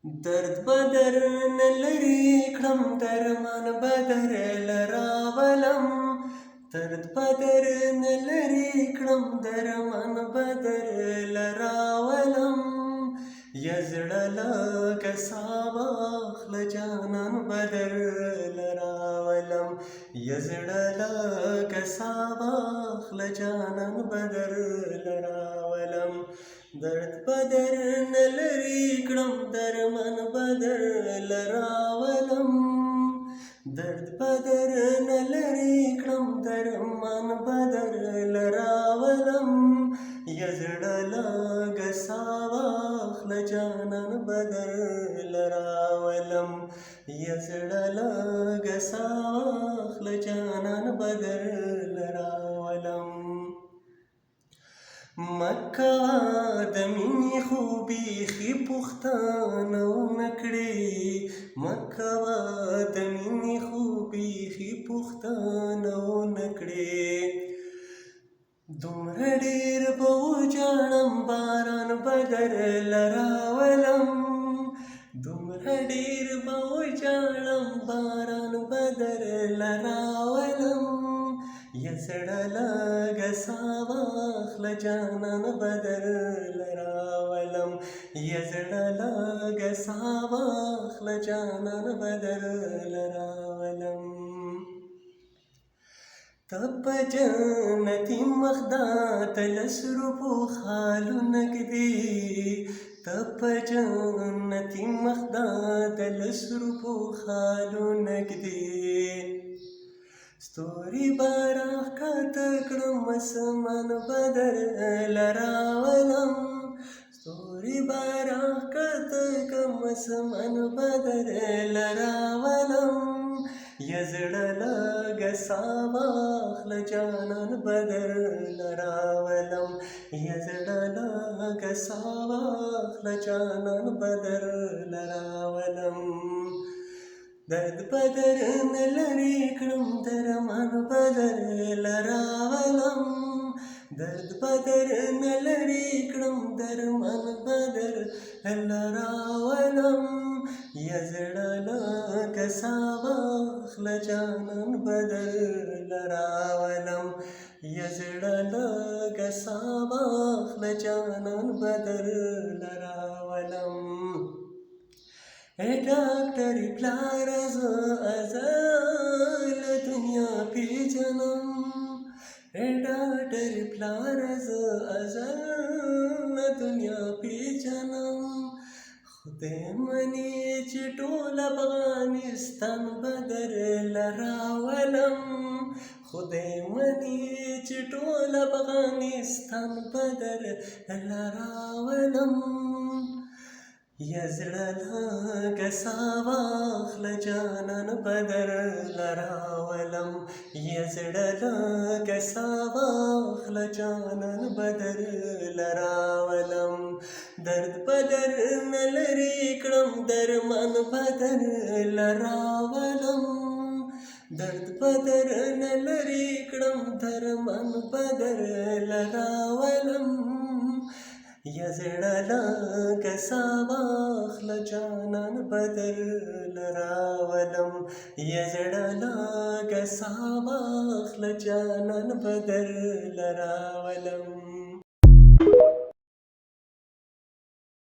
درد بدر نلري کړم درمان بدر لراولم درد بدر نلري کړم درمان بدر لراولم یا زړه لکه سا واخله جانان بدر لراولم یا زړه لکه سا واخله جانان بدر لراولم درد بدر نلري کړم درمان بدر لراولم درد بدر نلري کړم درمان بدر لراولم یا زړه لږه سا واخله جانان بدر لراولم یا زړه لږه سا واخله جانان بدر لراولم مکوه د مینې خو بیخي پوښتنه ونه کړې مکوه د مینې خو بیخي پوښتنه ونه کړې دومره ډېر به وژاړم باران بدر لراولم دومره ډېر به وژاړم باران بدر لراولم یا زړه لږه سا واخله جانان بدر لراولم یا زړه لږه سا واخله جانان بدر لراولم ته په جنتي مخدا ته لسرو خالونه ږدې ته په جنتي مخدا ته لسرو خالونه ږدې ستوري به راښکته کړم اسمان بدر لراولم ستوري به راښکته کړم اسمان بدر لراولم یا زړه لږه سا واخله جانان بدر لراولم یا زړه لږه سا واخله جانان بدر لراولم درد بدر نلري کړم درمان بدر لراولم درد بدر نلري کړم درمان بدر لراولم یا زړه لږه سا واخله جانان بدر لراولم یا زړه لږه سا واخله جانان بدر لراولم ای ډاکټرې پلاره زه ازل دنیا پیژنم ای ډاکټرې پلاره زه ازل دنیا پیژنم خدای مني چې ټول افغانستان بدر لراولم خدای مني چې ټول افغانستان بدر لراولم یا زړه لږه سا واخله جانان بدر لراولم یا زړه لږه سا واخله جانان بدر لراولم درد بدر نلري کړم درمان بدر لراولم درد بدر نلري کړم درمان بدر لراولم یا زړه لږه سا واخله جانان بدر لراولم یا زړه لږه سا واخله جانان بدر لراولم